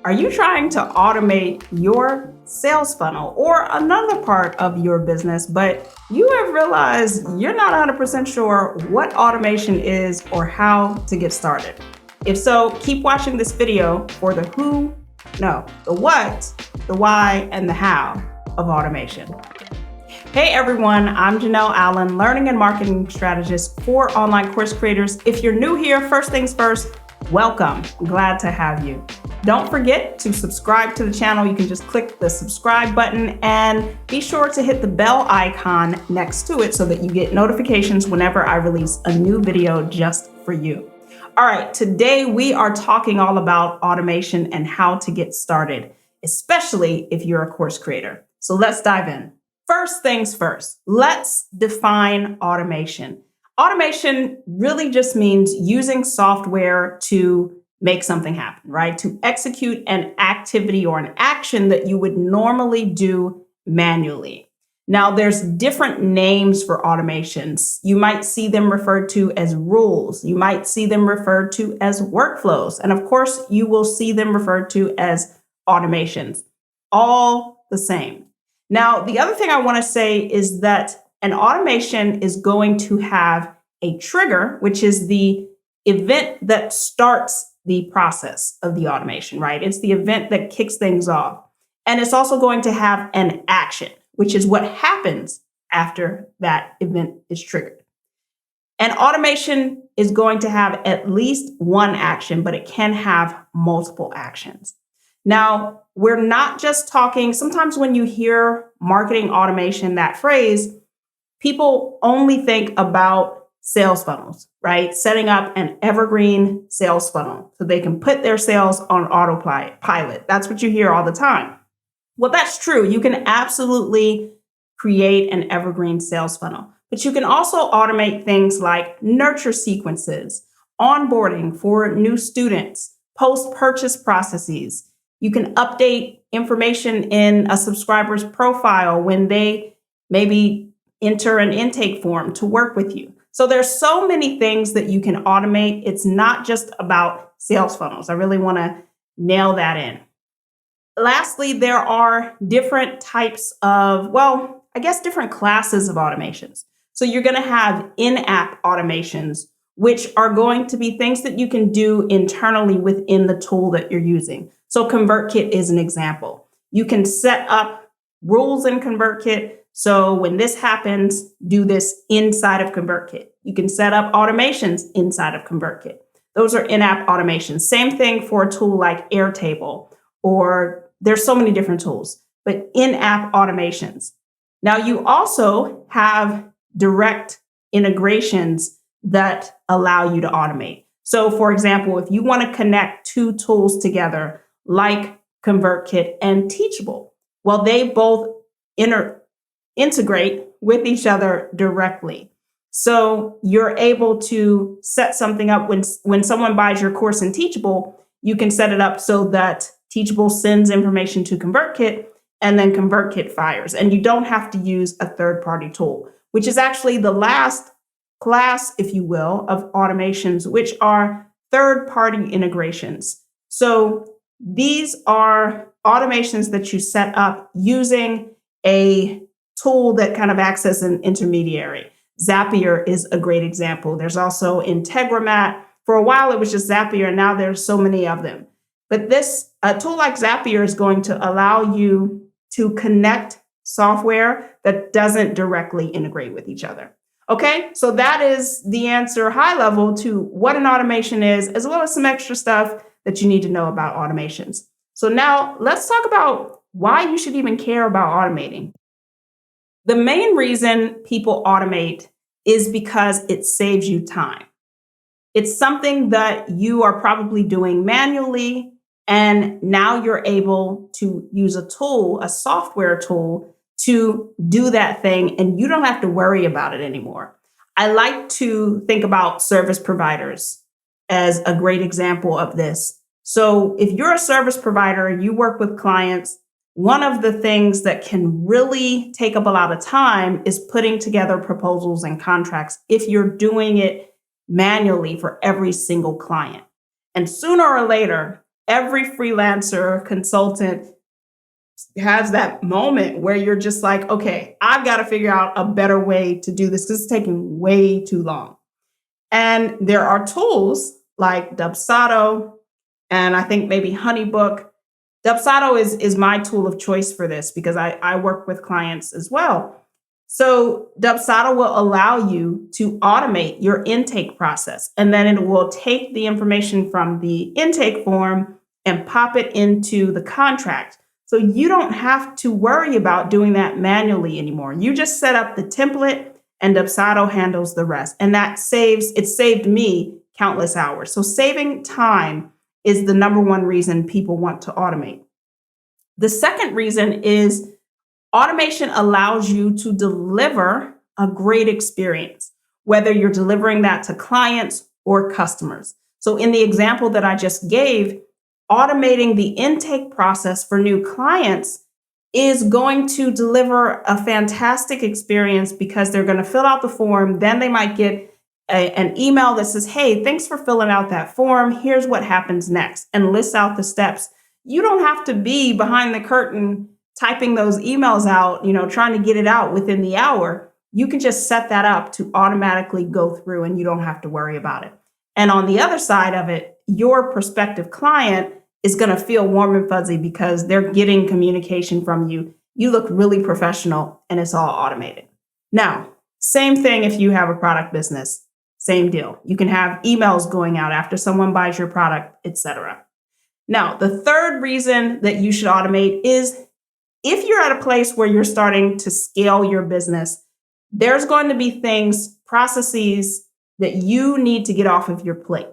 Are you trying to automate your sales funnel or another part of your business, but you have realized you're not 100% sure what automation is or how to get started? If so, keep watching this video for the what, the why, and the how of automation. Hey everyone, I'm Janelle Allen, Learning and Marketing Strategist for online course creators. If you're new here, first things first, welcome. I'm glad to have you. Don't forget to subscribe to the channel. You can just click the subscribe button and be sure to hit the bell icon next to it so that you get notifications whenever I release a new video just for you. All right, today we are talking all about automation and how to get started, especially if you're a course creator. So let's dive in. First things first, let's define automation. Automation really just means using software to make something happen, right? To execute an activity or an action that you would normally do manually. Now, there's different names for automations. You might see them referred to as rules. You might see them referred to as workflows. And of course, you will see them referred to as automations, all the same. Now, the other thing I want to say is that an automation is going to have a trigger, which is the event that starts the process of the automation, right? It's the event that kicks things off. And it's also going to have an action, which is what happens after that event is triggered. An automation is going to have at least one action, but it can have multiple actions. Now, we're not just talking, sometimes when you hear marketing automation, that phrase, people only think about sales funnels, right? Setting up an evergreen sales funnel so they can put their sales on autopilot. That's what you hear all the time. Well, that's true. You can absolutely create an evergreen sales funnel, but you can also automate things like nurture sequences, onboarding for new students, post-purchase processes. You can update information in a subscriber's profile when they maybe enter an intake form to work with you. So there's so many things that you can automate. It's not just about sales funnels. I really want to nail that in. Lastly, there are different types of, different classes of automations. So you're going to have in-app automations, which are going to be things that you can do internally within the tool that you're using. So ConvertKit is an example. You can set up rules in ConvertKit. So when this happens, do this inside of ConvertKit. You can set up automations inside of ConvertKit. Those are in-app automations. Same thing for a tool like Airtable, or there's so many different tools, but in-app automations. Now you also have direct integrations that allow you to automate. So for example, if you want to connect two tools together like ConvertKit and Teachable, well, they both integrate with each other directly. So you're able to set something up when someone buys your course in Teachable, you can set it up so that Teachable sends information to ConvertKit and then ConvertKit fires. And you don't have to use a third-party tool, which is actually the last class, if you will, of automations, which are third-party integrations. So these are automations that you set up using a tool that kind of acts as an intermediary. Zapier is a great example. There's also Integromat. For a while, it was just Zapier, and now there's so many of them. But a tool like Zapier is going to allow you to connect software that doesn't directly integrate with each other. Okay, so that is the answer, high level, to what an automation is, as well as some extra stuff that you need to know about automations. So now let's talk about why you should even care about automating. The main reason people automate is because it saves you time. It's something that you are probably doing manually, and now you're able to use a tool, a software tool, to do that thing, and you don't have to worry about it anymore. I like to think about service providers as a great example of this. So if you're a service provider, you work with clients, one of the things that can really take up a lot of time is putting together proposals and contracts if you're doing it manually for every single client. And sooner or later, every freelancer consultant has that moment where you're just like, okay, I've got to figure out a better way to do this. This is taking way too long. And there are tools like Dubsado and I think maybe Honeybook. Dubsado is my tool of choice for this because I work with clients as well. So Dubsado will allow you to automate your intake process, and then it will take the information from the intake form and pop it into the contract. So you don't have to worry about doing that manually anymore. You just set up the template and Dubsado handles the rest. And it saved me countless hours. So saving time is the number one reason people want to automate. The second reason is automation allows you to deliver a great experience, whether you're delivering that to clients or customers. So in the example that I just gave, automating the intake process for new clients is going to deliver a fantastic experience because they're going to fill out the form. Then they might get an email that says, hey, thanks for filling out that form. Here's what happens next, and lists out the steps. You don't have to be behind the curtain typing those emails out, trying to get it out within the hour. You can just set that up to automatically go through and you don't have to worry about it. And on the other side of it, your prospective client is going to feel warm and fuzzy because they're getting communication from you. You look really professional and it's all automated. Now, same thing if you have a product business, same deal. You can have emails going out after someone buys your product, etc. Now, the third reason that you should automate is if you're at a place where you're starting to scale your business, there's going to be processes that you need to get off of your plate.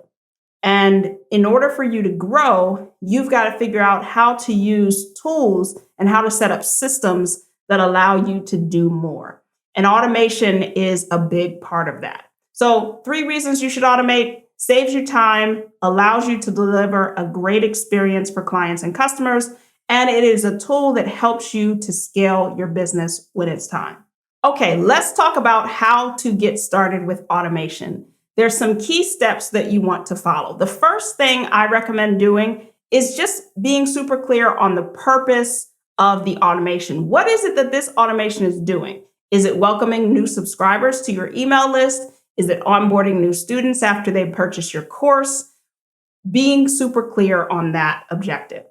And in order for you to grow, you've got to figure out how to use tools and how to set up systems that allow you to do more. And automation is a big part of that. So 3 reasons you should automate: saves you time, allows you to deliver a great experience for clients and customers, and it is a tool that helps you to scale your business when it's time. Okay, let's talk about how to get started with automation. There's some key steps that you want to follow. The first thing I recommend doing is just being super clear on the purpose of the automation. What is it that this automation is doing? Is it welcoming new subscribers to your email list? Is it onboarding new students after they purchase your course? Being super clear on that objective.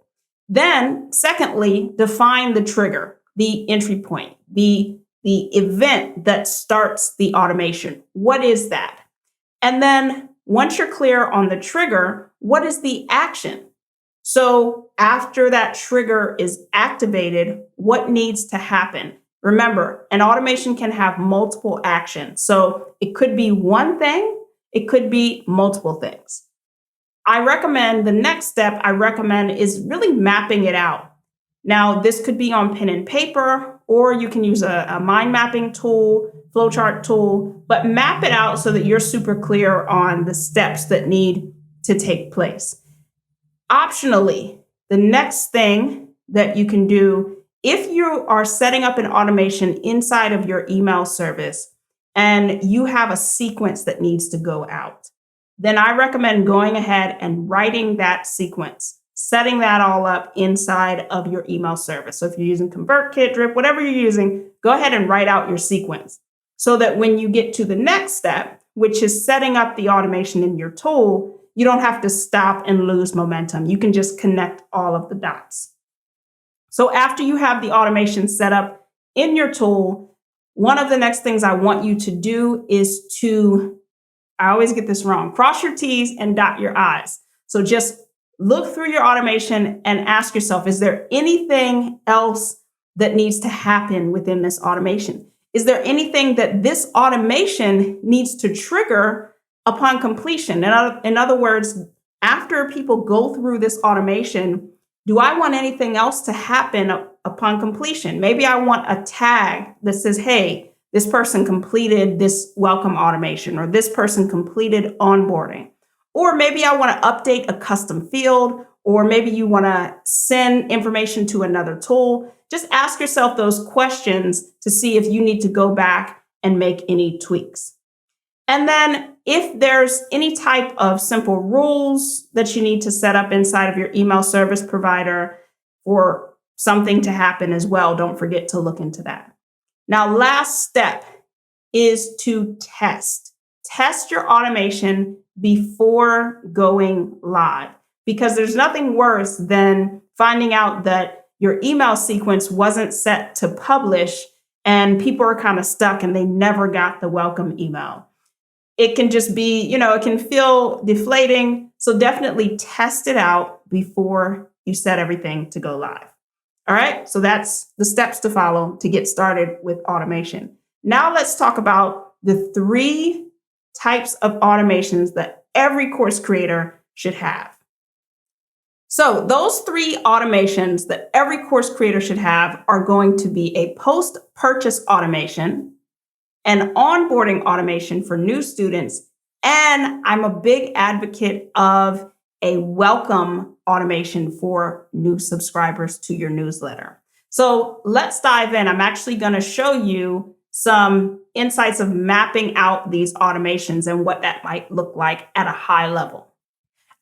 Then, secondly, define the trigger, the entry point, the event that starts the automation. What is that? And then once you're clear on the trigger, what is the action? So after that trigger is activated, what needs to happen? Remember, an automation can have multiple actions. So it could be one thing, it could be multiple things. The next step I recommend is really mapping it out. Now, this could be on pen and paper, or you can use a mind mapping tool, flowchart tool, but map it out so that you're super clear on the steps that need to take place. Optionally, the next thing that you can do, if you are setting up an automation inside of your email service and you have a sequence that needs to go out, then I recommend going ahead and writing that sequence, setting that all up inside of your email service. So if you're using ConvertKit, Drip, whatever you're using, go ahead and write out your sequence so that when you get to the next step, which is setting up the automation in your tool, you don't have to stop and lose momentum. You can just connect all of the dots. So after you have the automation set up in your tool, one of the next things I want you to do is I always get this wrong, cross your T's and dot your I's. So just look through your automation and ask yourself, is there anything else that needs to happen within this automation? Is there anything that this automation needs to trigger upon completion? In other words, after people go through this automation, do I want anything else to happen upon completion? Maybe I want a tag that says, hey, this person completed this welcome automation, or this person completed onboarding. Or maybe I want to update a custom field, or maybe you want to send information to another tool. Just ask yourself those questions to see if you need to go back and make any tweaks. And then if there's any type of simple rules that you need to set up inside of your email service provider for something to happen as well, don't forget to look into that. Now, last step is to test. Test your automation before going live, because there's nothing worse than finding out that your email sequence wasn't set to publish and people are kind of stuck and they never got the welcome email. It can just be, it can feel deflating. So definitely test it out before you set everything to go live. All right. So that's the steps to follow to get started with automation. Now let's talk about the 3 types of automations that every course creator should have. So those 3 automations that every course creator should have are going to be a post-purchase automation, an onboarding automation for new students, and I'm a big advocate of a welcome automation for new subscribers to your newsletter. So let's dive in. I'm actually going to show you some insights of mapping out these automations and what that might look like at a high level.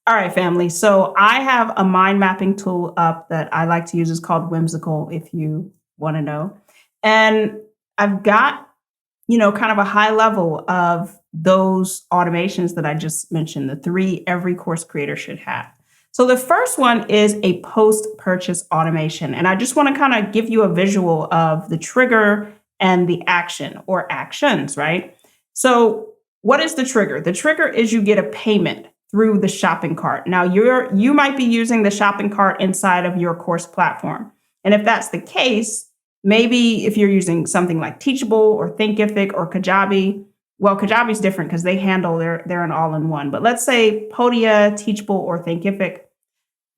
All right, family. So I have a mind mapping tool up that I like to use. It's called Whimsical, if you want to know. And I've got kind of a high level of those automations that I just mentioned, the 3 every course creator should have. So the first one is a post-purchase automation. And I just want to kind of give you a visual of the trigger and the action or actions, right? So what is the trigger? The trigger is you get a payment through the shopping cart. Now you might be using the shopping cart inside of your course platform. And if that's the case, maybe if you're using something like Teachable or Thinkific or Kajabi, well, Kajabi is different because they handle they're an all-in-one. But let's say Podia, Teachable, or Thinkific,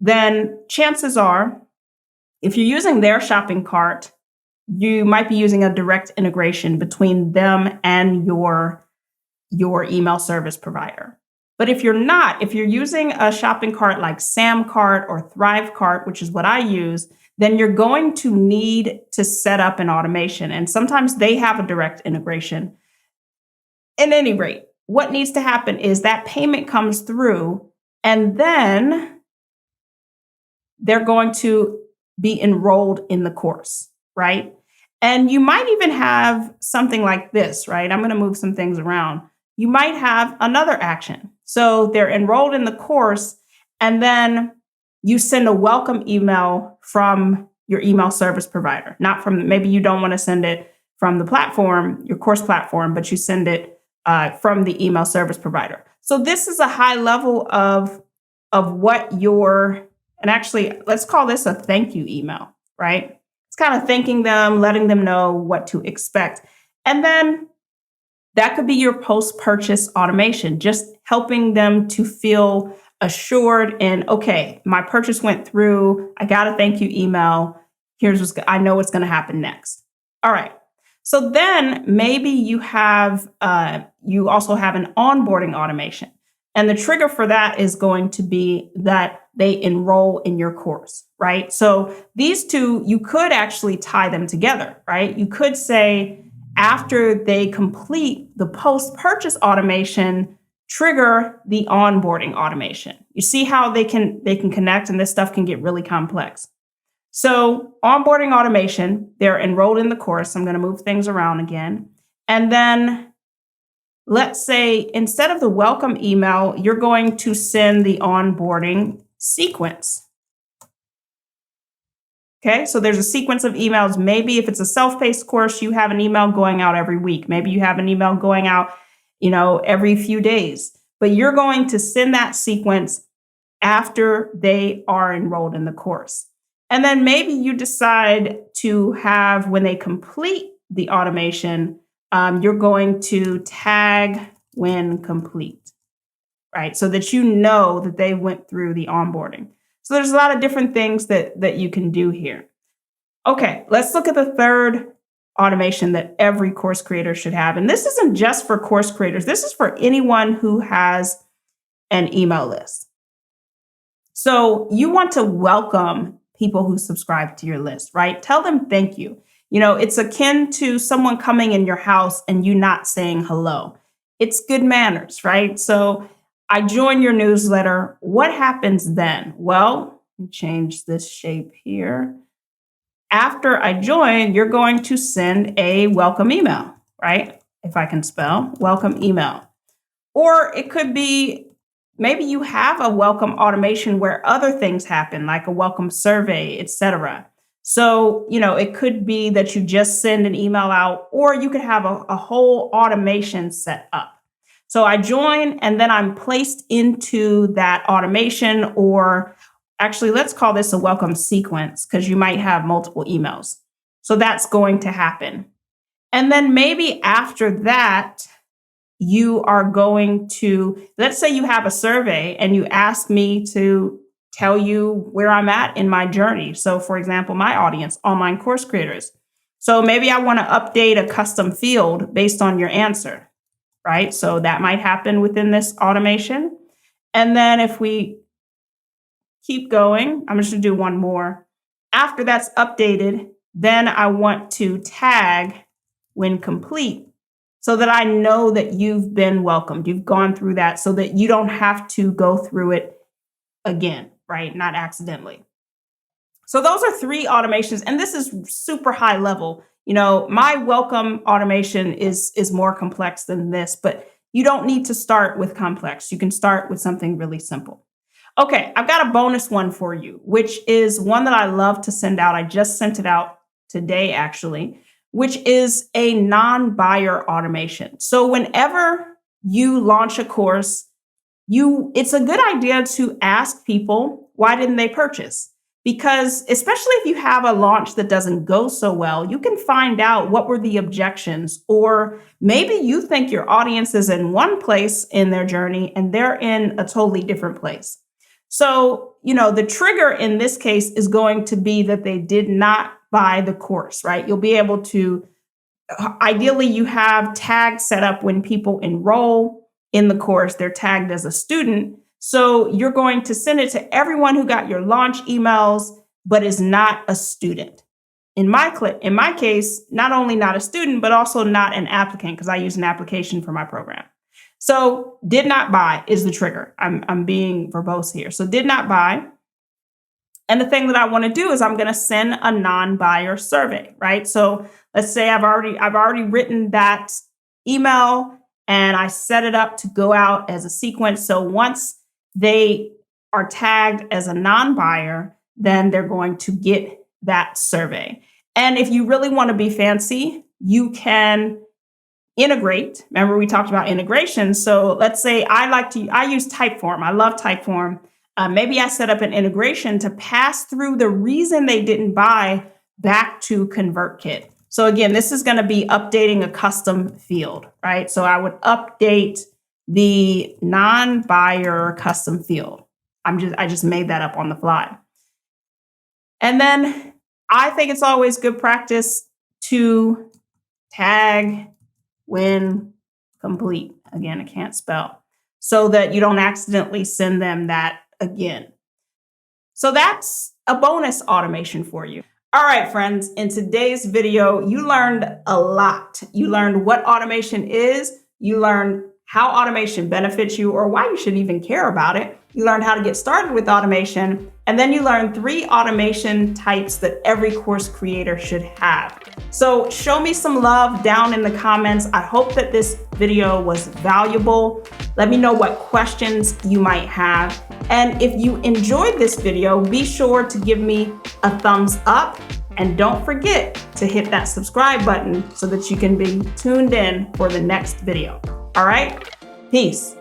then chances are, if you're using their shopping cart, you might be using a direct integration between them and your email service provider. But if you're not, if you're using a shopping cart like Samcart or Thrivecart, which is what I use, then you're going to need to set up an automation. And sometimes they have a direct integration. At any rate, what needs to happen is that payment comes through, and then they're going to be enrolled in the course, right? And you might even have something like this, right? I'm going to move some things around. You might have another action. So they're enrolled in the course, and then you send a welcome email from your email service provider. Not from, maybe you don't want to send it from the platform, your course platform, but you send it from the email service provider. So this is a high level of what and actually, let's call this a thank you email, right? It's kind of thanking them, letting them know what to expect. And then that could be your post-purchase automation, just helping them to feel assured in, okay, my purchase went through. I got a thank you email. I know what's going to happen next. All right. So then maybe you also have an onboarding automation. And the trigger for that is going to be that they enroll in your course, right? So these 2, you could actually tie them together, right? You could say, after they complete the post-purchase automation, trigger the onboarding automation. You see how they can connect, and this stuff can get really complex. So onboarding automation, they're enrolled in the course. I'm going to move things around again. And then let's say instead of the welcome email, you're going to send the onboarding sequence. Okay, so there's a sequence of emails. Maybe if it's a self-paced course, you have an email going out every week. Maybe you have an email going out, every few days. But you're going to send that sequence after they are enrolled in the course. And then maybe you decide to have, when they complete the automation, you're going to tag when complete, right? So that you know that they went through the onboarding. So there's a lot of different things that you can do here. Okay, let's look at the third automation that every course creator should have. And this isn't just for course creators. This is for anyone who has an email list. So you want to welcome people who subscribe to your list, right? Tell them thank you. It's akin to someone coming in your house and you not saying hello. it's good manners, right? So I join your newsletter. What happens then? Well, let me change this shape here. After I join, you're going to send a welcome email, right? If I can spell, welcome email. Or it could be maybe you have a welcome automation where other things happen, like a welcome survey, etc. So, it could be that you just send an email out, or you could have a whole automation set up. So I join and then I'm placed into that automation, or actually, let's call this a welcome sequence because you might have multiple emails. So that's going to happen. And then maybe after that, you are going to, let's say you have a survey and you ask me to tell you where I'm at in my journey. So for example, my audience, online course creators. So maybe I want to update a custom field based on your answer, right? So that might happen within this automation. And then if we keep going, I'm just going to do one more. After that's updated, then I want to tag when complete, so that I know that you've been welcomed. You've gone through that so that you don't have to go through it again, right? Not accidentally. So those are 3 automations. And this is super high level. My welcome automation is more complex than this, but you don't need to start with complex. You can start with something really simple. Okay, I've got a bonus one for you, which is one that I love to send out. I just sent it out today, actually, which is a non-buyer automation. So whenever you launch a course, it's a good idea to ask people, why didn't they purchase? Because especially if you have a launch that doesn't go so well, you can find out what were the objections, or maybe you think your audience is in one place in their journey and they're in a totally different place. So, the trigger in this case is going to be that they did not buy the course, right? You'll be able to, ideally, you have tags set up when people enroll in the course, they're tagged as a student. So you're going to send it to everyone who got your launch emails, but is not a student. In my case, not only not a student, but also not an applicant, because I use an application for my program. So did not buy is the trigger. I'm being verbose here. So did not buy. And the thing that I want to do is I'm going to send a non-buyer survey, right? So let's say I've already written that email and I set it up to go out as a sequence. So once they are tagged as a non-buyer, then they're going to get that survey. And if you really want to be fancy, you can integrate. Remember, we talked about integration. So let's say I use TypeForm. I love TypeForm. Maybe I set up an integration to pass through the reason they didn't buy back to ConvertKit. So again, this is going to be updating a custom field, right? So I would update the non-buyer custom field. I just made that up on the fly. And then I think it's always good practice to tag when complete. Again, I can't spell, so that you don't accidentally send them that again. So that's a bonus automation for you. All right, friends, in today's video, you learned a lot. You learned what automation is. You learned how automation benefits you, or why you should even care about it. You learned how to get started with automation. And then you learned 3 automation types that every course creator should have. So show me some love down in the comments. I hope that this video was valuable. Let me know what questions you might have. And if you enjoyed this video, be sure to give me a thumbs up. And don't forget to hit that subscribe button so that you can be tuned in for the next video. All right? Peace.